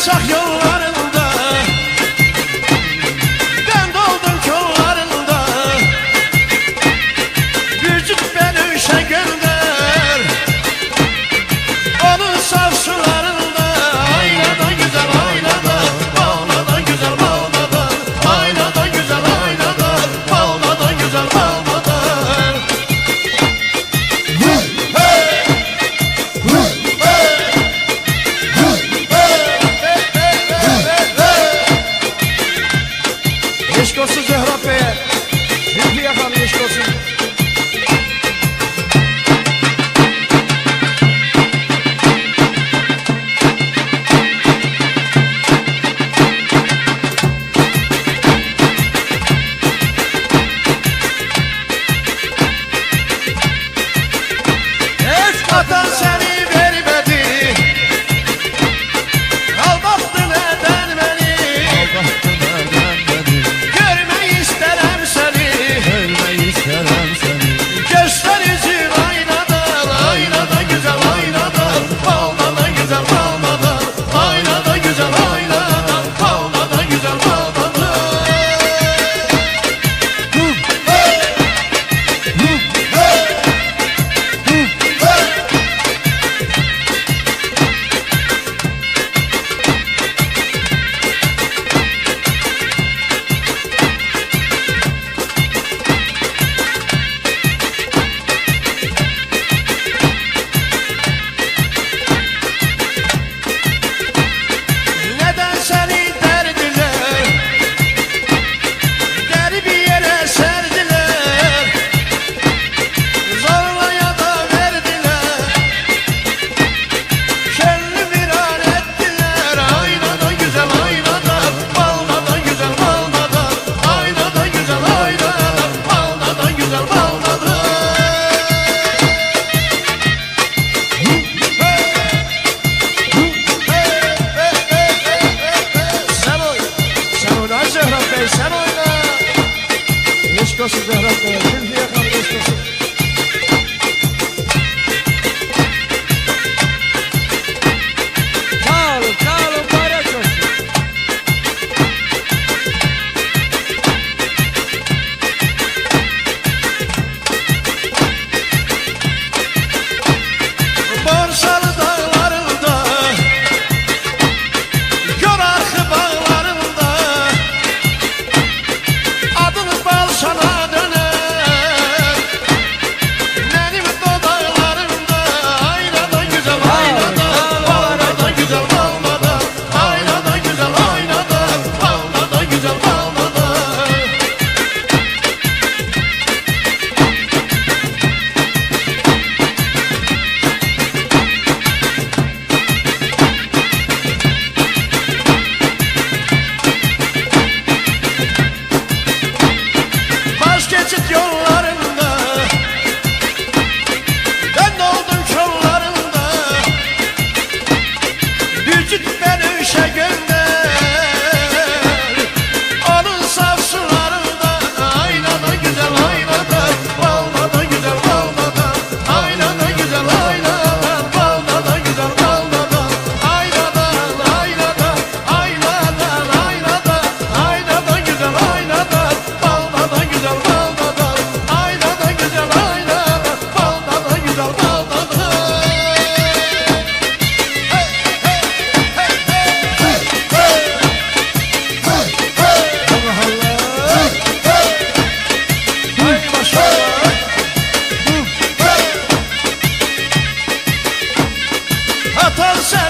alçak yollarında, ben doldum kollarında. Gücük beni işe gönder, onun saf sularında. Aynadan güzel aynadan, bağladan güzel bağladan. Aynadan güzel aynadan, bağladan güzel bağladan. Eşk olsun Zöhrab Bey'e, Zülfü yakalım eşk olsun. Atan seni vermedi, aldattı neden beni? Görmeyi isterim seni, gösterici aynadan. Aynadan güzel aynadan, bağladan güzel bağladan. Aynadan güzel aynadan, bağladan güzel bağladan. Neden seni derdiler, deri bir yere serdiler, zorlaya da verdiler, kelli viran ettiler. Aynadan güzel aynadan, bağladan güzel bağladan. Aynadan güzel aynadan, bağladan güzel bağladan. Sen oyna Zöhrab Bey, sen oyna. Eşk olsun Zöhrab Bey, Zülfü yakalım eşk olsun. Sağ olun, mübarek olsun. Borsalı dağlarında, gör arxı bağlarında, adın bal sana döner, benim dodaqlarımda. Aynadan güzel aynadan, bağladan güzel bağladan. Aynadan güzel aynadan, bağladan güzel bağladan. Baş geçit yollarında, ben doldum kollarında. Gücük beni işe gönder, onun saf sularında. Aynadan güzel aynadan, bağladan güzel bağladan. Aynadan güzel aynadan, bağladan güzel bağladan. Aynadan aynadan, aynadan aynadan. Aynadan güzel aynadan, bağladan güzel bağladan. Aynadan güzel aynadan, bağladan güzel bağladan. Allah Allah. Hay maşallah. Atan sen